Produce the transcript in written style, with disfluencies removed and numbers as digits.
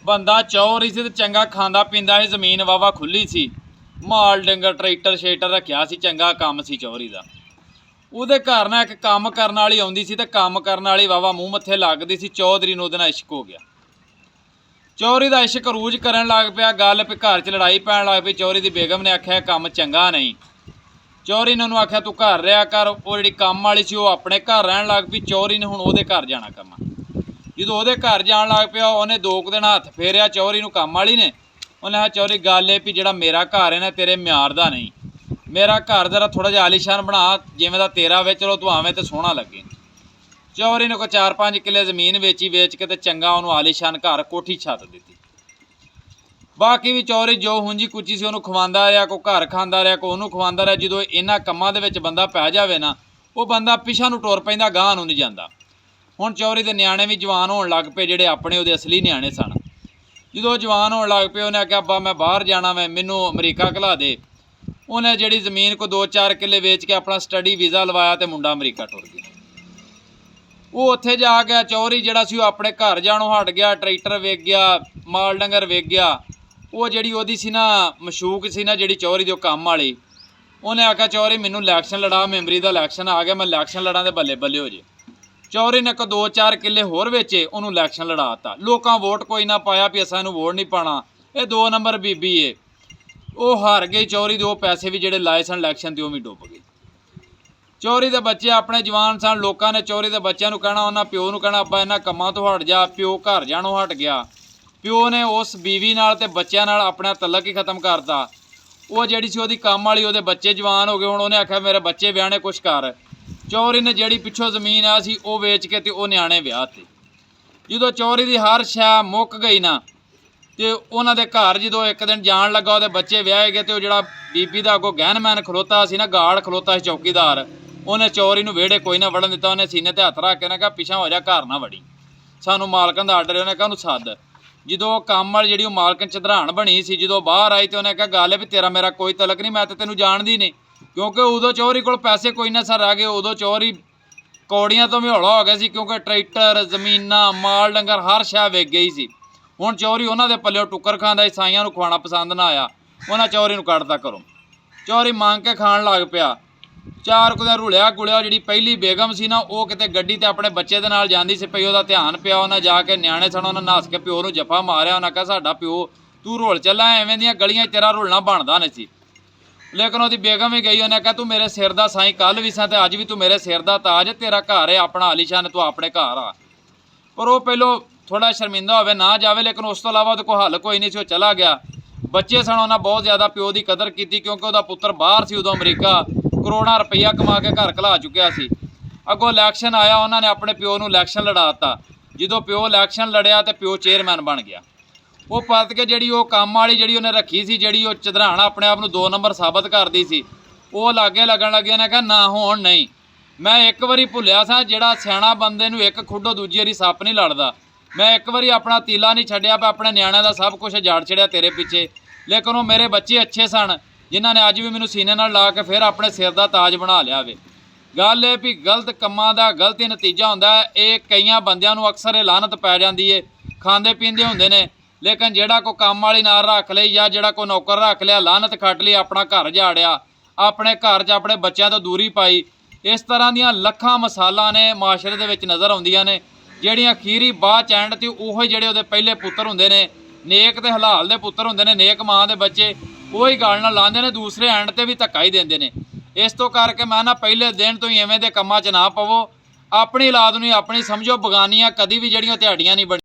ਬੰਦਾ ਚੌਰ ਹੀ ਸੀ ਤੇ ਚੰਗਾ ਖਾਂਦਾ ਪੀਂਦਾ ਸੀ। ਜ਼ਮੀਨ ਵਾਵਾ ਖੁੱਲੀ ਸੀ, ਮਾਲ ਡੰਗਰ ਟਰੈਕਟਰ ਸ਼ੇਟਰ ਰੱਖਿਆ ਸੀ, ਚੰਗਾ ਕੰਮ ਸੀ ਚੌਰੀ ਦਾ। ਉਹਦੇ ਘਰ ਨਾਲ ਇੱਕ ਕੰਮ ਕਰਨ ਵਾਲੀ ਆਉਂਦੀ ਸੀ ਤੇ ਕੰਮ ਕਰਨ ਵਾਲੀ ਵਾਵਾ ਮੂੰਹ ਮੱਥੇ ਲੱਗਦੀ ਸੀ। ਚੌਧਰੀ ਨੂੰ ਉਹਦੇ ਨਾਲ ਇਸ਼ਕ ਹੋ ਗਿਆ। ਚੌਰੀ ਦਾ ਇਸ਼ਕ ਰੂਜ ਕਰਨ ਲੱਗ ਪਿਆ। ਗੱਲ ਵੀ ਘਰ 'ਚ ਲੜਾਈ ਪੈਣ ਲੱਗ ਪਈ। ਚੌਰੀ ਦੀ ਬੇਗਮ ਨੇ ਆਖਿਆ ਕੰਮ ਚੰਗਾ ਨਹੀਂ। ਚੌਰੀ ਨੇ ਉਹਨੂੰ ਆਖਿਆ ਤੂੰ ਘਰ ਰਿਹਾ ਕਰ। ਉਹ ਜਿਹੜੀ ਕੰਮ ਵਾਲੀ ਸੀ ਉਹ ਆਪਣੇ ਘਰ ਰਹਿਣ ਲੱਗ ਪਈ। ਚੌਰੀ ਨੇ ਹੁਣ ਉਹਦੇ ਘਰ ਜਾਣਾ ਕੰਮ। ਜਦੋਂ ਉਹਦੇ ਘਰ ਜਾਣ ਲੱਗ ਪਿਆ ਉਹਨੇ 2 ਦਿਨ ਹੱਥ ਫੇਰਿਆ ਚੌਰੀ ਨੂੰ ਕੰਮ ਵਾਲੀ ਨੇ। ਉਹਨੇ ਕਿਹਾ ਚੌਰੀ ਗੱਲ ਇਹ ਵੀ ਜਿਹੜਾ ਮੇਰਾ ਘਰ ਹੈ ਨਾ ਤੇਰੇ ਮਿਆਰ ਦਾ ਨਹੀਂ। ਮੇਰਾ ਘਰ ਜ਼ਰਾ ਥੋੜ੍ਹਾ ਜਿਹਾ ਆਲੀਸ਼ਾਨ ਬਣਾ, ਜਿਵੇਂ ਦਾ ਤੇਰਾ ਵੇ ਚਲੋ ਤੂੰ ਆਵੇਂ ਤੇ ਸੋਹਣਾ ਲੱਗੇ। ਚੌਰੀ ਨੇ ਕੋਈ 4-5 ਕਿੱਲੇ ਜ਼ਮੀਨ ਵੇਚ ਕੇ ਤੇ ਚੰਗਾ ਉਹਨੂੰ ਆਲੀਸ਼ਾਨ ਘਰ ਕੋਠੀ ਛੱਤ ਦਿੱਤੀ। ਬਾਕੀ ਵੀ ਚੌਰੀ ਜੋ ਹੁੰਜੀ ਕੁੱਚੀ ਸੀ ਉਹਨੂੰ ਖਵਾਉਂਦਾ ਰਿਹਾ, ਕੋਈ ਘਰ ਖਾਂਦਾ ਰਿਹਾ, ਕੋਈ ਉਹਨੂੰ ਖਵਾਉਂਦਾ ਰਿਹਾ। ਜਦੋਂ ਇਹਨਾਂ ਕੰਮਾਂ ਦੇ ਵਿੱਚ ਬੰਦਾ ਪੈ ਜਾਵੇ ਨਾ ਉਹ ਬੰਦਾ ਪਿਛਾਂ ਨੂੰ ਟੁਰ ਪੈਂਦਾ, ਗਾਂਹ ਨੂੰ ਨਹੀਂ ਜਾਂਦਾ। ਹੁਣ ਚੌਰੀ ਦੇ ਨਿਆਣੇ ਵੀ ਜਵਾਨ ਹੋਣ ਲੱਗ ਪਏ, ਜਿਹੜੇ ਆਪਣੇ ਉਹਦੇ ਅਸਲੀ ਨਿਆਣੇ ਸਨ। ਜਦੋਂ ਜਵਾਨ ਹੋਣ ਲੱਗ ਪਏ ਉਹਨੇ ਆਖਿਆ ਅੱਬਾ ਮੈਂ ਬਾਹਰ ਜਾਣਾ, ਮੈਨੂੰ ਅਮਰੀਕਾ ਘਲਾ ਦੇ। ਉਹਨੇ ਜਿਹੜੀ ਜ਼ਮੀਨ ਕੋ 2-4 ਕਿੱਲੇ ਵੇਚ ਕੇ ਆਪਣਾ ਸਟੱਡੀ ਵੀਜ਼ਾ ਲਵਾਇਆ ਤੇ ਮੁੰਡਾ ਅਮਰੀਕਾ ਟੁਰ ਗਿਆ। ਉਹ ਉੱਥੇ ਜਾ ਗਿਆ। ਚੌਰੀ ਜਿਹੜਾ ਸੀ ਉਹ ਆਪਣੇ ਘਰ ਜਾਣੋਂ ਹਟ ਗਿਆ। ਟਰੈਕਟਰ ਵੇਚ ਗਿਆ, ਮਾਲ ਡੰਗਰ ਵੇਚ ਗਿਆ। ਉਹ ਜਿਹੜੀ ਉਹਦੀ ਸੀ ਨਾ ਮਸ਼ੂਕ ਸੀ ਨਾ ਜਿਹੜੀ ਚੌਰੀ ਦੀ ਉਹ ਕੰਮ ਵਾਲੀ, ਉਹਨੇ ਆਖਿਆ ਚੌਰੀ ਮੈਨੂੰ ਇਲੈਕਸ਼ਨ ਲੜਾ, ਮੈਂਬਰੀ ਦਾ ਇਲੈਕਸ਼ਨ ਆ ਗਿਆ, ਮੈਂ ਇਲੈਕਸ਼ਨ ਲੜਾਂ ਦੇ ਬੱਲੇ ਬੱਲੇ ਹੋ ਜੇ। ਚੌਰੀ ਨੇ 2-4 ਕਿੱਲੇ ਹੋਰ ਵੇਚੇ, ਉਹਨੂੰ ਇਲੈਕਸ਼ਨ ਲੜਾਤਾ। ਲੋਕਾਂ ਵੋਟ ਕੋਈ ਨਾ ਪਾਇਆ ਵੀ ਅਸਾਂ ਇਹਨੂੰ ਵੋਟ ਨਹੀਂ ਪਾਣਾ, ਇਹ 2 ਨੰਬਰ ਬੀਬੀ ਏ। ਉਹ ਹਾਰ ਗਈ ਚੌਰੀ ਦੇ। ਉਹ ਪੈਸੇ ਵੀ ਜਿਹੜੇ ਲਾਏ ਸਨ ਇਲੈਕਸ਼ਨ 'ਤੇ ਉਹ ਵੀ ਡੁੱਬ ਗਏ। ਚੌਰੀ ਦੇ ਬੱਚੇ ਆਪਣੇ ਜਵਾਨ ਸਨ। ਲੋਕਾਂ ਨੇ ਚੌਰੀ ਦੇ ਬੱਚਿਆਂ ਨੂੰ ਕਹਿਣਾ, ਉਹਨਾਂ ਪਿਓ ਨੂੰ ਕਹਿਣਾ ਅੱਬਾ ਇਹਨਾਂ ਕੰਮਾਂ ਤੋਂ ਹਟ ਜਾ। ਪਿਓ ਘਰ ਜਾਣੋਂ ਹਟ ਗਿਆ। ਪਿਓ ਨੇ ਉਸ ਬੀਵੀ ਨਾਲ ਤੇ ਬੱਚਿਆਂ ਨਾਲ ਆਪਣਾ ਤਲਕ ਹੀ ਖ਼ਤਮ ਕਰਤਾ। ਉਹ ਜਿਹੜੀ ਸੀ ਉਹਦੀ ਕੰਮ ਵਾਲੀ, ਉਹਦੇ ਬੱਚੇ ਜਵਾਨ ਹੋ ਗਏ। ਹੁਣ ਉਹਨੇ ਆਖਿਆ ਮੇਰੇ ਬੱਚੇ ਵਿਆਹਣੇ ਕੁਛ ਕਰ। ਚੌਰੀ ਨੇ ਜਿਹੜੀ ਪਿੱਛੋਂ ਜ਼ਮੀਨ ਆ ਸੀ ਉਹ ਵੇਚ ਕੇ ਤੇ ਉਹ ਨਿਆਣੇ ਵਿਆਹ ਤੇ। ਜਦੋਂ ਚੌਰੀ ਦੀ ਹਰ ਸ਼ੈ ਮੁੱਕ ਗਈ ਨਾ ਤੇ ਉਹਨਾਂ ਦੇ ਘਰ ਜਦੋਂ ਇੱਕ ਦਿਨ ਜਾਣ ਲੱਗਾ ਉਹਦੇ ਬੱਚੇ ਵਿਆਹੇ ਗਏ ਤੇ ਉਹ ਜਿਹੜਾ ਬੀਬੀ ਦਾ ਅੱਗੋਂ ਗਹਿਣਮੈਨ ਖਲੋਤਾ ਸੀ ਨਾ, ਗਾਰਡ ਖਲੋਤਾ ਸੀ ਚੌਕੀਦਾਰ, ਉਹਨੇ ਚੌਰੀ ਨੂੰ ਵਿਹੜੇ ਕੋਈ ਨਾ ਵੜਨ ਦਿੱਤਾ। ਉਹਨੇ ਸੀਨੇ ਤੇ ਹੱਥ ਰੱਖ ਕੇ ਉਹਨੇ ਕਿਹਾ ਪਿਛਾਂ ਹੋ ਜਾ, ਘਰ ਨਾ ਵੜੀ, ਸਾਨੂੰ ਮਾਲਕਨ ਦਾ ਆਰਡਰ। ਉਹਨੇ ਕਿਹਾ ਉਹਨੂੰ ਸੱਦ। ਜਦੋਂ ਕੰਮ ਵਾਲੀ ਜਿਹੜੀ ਉਹ ਮਾਲਕਨ ਚਧਰਾਣ ਬਣੀ ਸੀ, ਜਦੋਂ ਬਾਹਰ ਆਈ ਤੇ ਉਹਨੇ ਕਿਹਾ ਗੱਲ ਹੈ ਵੀ ਤੇਰਾ ਮੇਰਾ ਕੋਈ ਤਲਕ ਨਹੀਂ, ਮੈਂ ਤਾਂ ਤੈਨੂੰ ਜਾਣਦੀ ਨਹੀਂ। ਕਿਉਂਕਿ ਉਦੋਂ ਚੌਰੀ ਕੋਲ ਪੈਸੇ ਕੋਈ ਨਾ ਸਰ ਆ ਗਏ। ਉਦੋਂ ਚੌਰੀ ਕੌੜੀਆਂ ਤੋਂ ਵੀ ਹੌਲਾ ਹੋ ਗਿਆ ਸੀ, ਕਿਉਂਕਿ ਟਰੈਕਟਰ, ਜ਼ਮੀਨਾਂ, ਮਾਲ ਡੰਗਰ ਹਰ ਸ਼ੈ ਵਿਕ ਗਈ ਸੀ। ਹੁਣ ਚੌਰੀ ਉਹਨਾਂ ਦੇ ਪੱਲਿਓਂ ਟੁੱਕਰ ਖਾਂਦਾ। ਈਸਾਈਆਂ ਨੂੰ ਖਵਾਉਣਾ ਪਸੰਦ ਨਾ ਆਇਆ, ਉਹਨਾਂ ਚੌਰੀ ਨੂੰ ਕੱਢਤਾ ਘਰੋਂ। ਚੌਰੀ ਮੰਗ ਕੇ ਖਾਣ ਲੱਗ ਪਿਆ। 4 ਕੁ ਦਿਨ ਰੁਲਿਆ ਗੁਲਿਆ। ਜਿਹੜੀ ਪਹਿਲੀ ਬੇਗਮ ਸੀ ਨਾ ਉਹ ਕਿਤੇ ਗੱਡੀ ਤੇ ਆਪਣੇ ਬੱਚੇ ਦੇ ਨਾਲ ਜਾਂਦੀ ਸੀ ਪਈ, ਉਹਦਾ ਧਿਆਨ ਪਿਆ। ਉਹਨਾਂ ਜਾ ਕੇ ਨਿਆਣੇ ਸਨ, ਉਹਨਾਂ ਨੱਸ ਕੇ ਪਿਓ ਨੂੰ ਜੱਫਾ ਮਾਰਿਆ। ਉਹਨਾਂ ਕਿਹਾ ਸਾਡਾ ਪਿਓ, ਤੂੰ ਰੁਲ ਚੱਲਾ, ਐਵੇਂ ਦੀਆਂ ਗਲੀਆਂ ਤੇਰਾ ਰੁਲਣਾ ਬਣਦਾ ਨਹੀਂ ਸੀ। ਲੇਕਿਨ ਉਹਦੀ ਬੇਗਮ ਵੀ ਗਈ। ਉਹਨੇ ਕਿਹਾ ਤੂੰ ਮੇਰੇ ਸਿਰ ਦਾ ਸਾਈਂ ਕੱਲ੍ਹ ਵੀ ਸਾਂ ਤੇ ਅੱਜ ਵੀ ਤੂੰ ਮੇਰੇ ਸਿਰ ਦਾ ਤਾਜ। ਤੇਰਾ ਘਰ ਹੈ ਆਪਣਾ ਆਲੀਸ਼ਾਨ, ਤੂੰ ਆਪਣੇ ਘਰ ਆ। ਪਰ ਉਹ ਪਹਿਲੋਂ ਥੋੜ੍ਹਾ ਸ਼ਰਮਿੰਦਾ ਹੋਵੇ ਨਾ ਜਾਵੇ, ਲੇਕਿਨ ਉਸ ਤੋਂ ਇਲਾਵਾ ਉਹਦੇ ਕੋਲ ਹੱਲ ਕੋਈ ਨਹੀਂ ਸੀ। ਉਹ ਚਲਾ ਗਿਆ। ਬੱਚੇ ਸਨ, ਉਹਨਾਂ ਬਹੁਤ ਜ਼ਿਆਦਾ ਪਿਓ ਦੀ ਕਦਰ ਕੀਤੀ, ਕਿਉਂਕਿ ਉਹਦਾ ਪੁੱਤਰ ਬਾਹਰ ਸੀ ਉਦੋਂ ਅਮਰੀਕਾ, ਕਰੋੜਾਂ ਰੁਪਈਆ ਕਮਾ ਕੇ ਘਰ ਘਲਾ ਚੁੱਕਿਆ ਸੀ। ਅੱਗੋਂ ਇਲੈਕਸ਼ਨ ਆਇਆ, ਉਹਨਾਂ ਨੇ ਆਪਣੇ ਪਿਓ ਨੂੰ ਇਲੈਕਸ਼ਨ ਲੜਾ ਦਿੱਤਾ। ਜਦੋਂ ਪਿਓ ਇਲੈਕਸ਼ਨ ਲੜਿਆ ਤੇ ਪਿਓ ਚੇਅਰਮੈਨ ਬਣ ਗਿਆ। ਉਹ ਪਰਤ ਕੇ ਜਿਹੜੀ ਉਹ ਕੰਮ ਵਾਲੀ ਜਿਹੜੀ ਉਹਨੇ ਰੱਖੀ ਸੀ, ਜਿਹੜੀ ਉਹ ਚਧਰਾਣਾ ਆਪਣੇ ਆਪ ਨੂੰ 2 ਨੰਬਰ ਸਾਬਤ ਕਰਦੀ ਸੀ, ਉਹ ਲਾਗੇ ਲੱਗਣ ਲੱਗੇ। ਉਹਨੇ ਕਿਹਾ ਨਾ ਹੁਣ ਨਹੀਂ, ਮੈਂ ਇੱਕ ਵਾਰੀ ਭੁੱਲਿਆ ਸਾਂ ਜਿਹੜਾ ਸਿਆਣਾ ਬੰਦੇ ਨੂੰ ਇੱਕ ਖੁੱਡੋ ਦੂਜੀ ਵਾਰੀ ਸੱਪ ਨਹੀਂ ਲੜਦਾ। ਮੈਂ ਇੱਕ ਵਾਰੀ ਆਪਣਾ ਤੀਲਾ ਨਹੀਂ ਛੱਡਿਆ, ਪਰ ਆਪਣੇ ਨਿਆਣਿਆਂ ਦਾ ਸਭ ਕੁਝ ਜਾੜ ਛੜਿਆ ਤੇਰੇ ਪਿੱਛੇ। ਲੇਕਿਨ ਉਹ ਮੇਰੇ ਬੱਚੇ ਅੱਛੇ ਸਨ ਜਿਨ੍ਹਾਂ ਨੇ ਅੱਜ ਵੀ ਮੈਨੂੰ ਸੀਨੇ ਨਾਲ ਲਾ ਕੇ ਫਿਰ ਆਪਣੇ ਸਿਰ ਦਾ ਤਾਜ ਬਣਾ ਲਿਆ ਵੇ। ਗੱਲ ਇਹ ਵੀ ਗਲਤ ਕੰਮਾਂ ਦਾ ਗਲਤ ਹੀ ਨਤੀਜਾ ਹੁੰਦਾ ਹੈ। ਇਹ ਕਈਆਂ ਬੰਦਿਆਂ ਨੂੰ ਅਕਸਰ ਇਹ ਲਾਹਨਤ ਪੈ ਜਾਂਦੀ ਏ। ਖਾਂਦੇ ਪੀਂਦੇ ਹੁੰਦੇ ਨੇ, ਲੇਕਿਨ ਜਿਹੜਾ ਕੋਈ ਕੰਮ ਵਾਲੀ ਨਾਲ ਰੱਖ ਲਈ ਜਾਂ ਜਿਹੜਾ ਕੋਈ ਨੌਕਰ ਰੱਖ ਲਿਆ, ਲਾਹਨਤ ਖੱਟ ਲਈ, ਆਪਣਾ ਘਰ ਜਾੜਿਆ, ਆਪਣੇ ਘਰ 'ਚ ਆਪਣੇ ਬੱਚਿਆਂ ਤੋਂ ਦੂਰੀ ਪਾਈ। ਇਸ ਤਰ੍ਹਾਂ ਦੀਆਂ ਲੱਖਾਂ ਮਿਸਾਲਾਂ ਨੇ ਮਾਸ਼ਰੇ ਦੇ ਵਿੱਚ ਨਜ਼ਰ ਆਉਂਦੀਆਂ ਨੇ, ਜਿਹੜੀਆਂ ਅਖੀਰੀ ਬਾਅਦ 'ਚ ਐਂਡ 'ਤੇ ਉਹੀ ਜਿਹੜੇ ਉਹਦੇ ਪਹਿਲੇ ਪੁੱਤਰ ਹੁੰਦੇ ਨੇ, ਨੇਕ ਤੇ ਹਲਾਲ ਦੇ ਪੁੱਤਰ ਹੁੰਦੇ ਨੇ, ਨੇਕ ਮਾਂ ਦੇ ਬੱਚੇ, ਉਹੀ ਗੱਲ ਨਾਲ ਲਾਉਂਦੇ ਨੇ, ਦੂਸਰੇ ਐਂਡ 'ਤੇ ਵੀ ਧੱਕਾ ਹੀ ਦਿੰਦੇ ਨੇ। ਇਸ ਤੋਂ ਕਰਕੇ ਮੈਂ ਨਾ ਪਹਿਲੇ ਦਿਨ ਤੋਂ ਹੀ ਐਵੇਂ ਦੇ ਕੰਮਾਂ 'ਚ ਨਾ ਪਵੋ। ਆਪਣੀ ਔਲਾਦ ਨੂੰ ਆਪਣੀ ਸਮਝੋ, ਬਗਾਨੀਆਂ ਕਦੀ ਵੀ ਜਿਹੜੀਆਂ ਤੁਹਾਡੀਆਂ ਨਹੀਂ ਬਣੀ।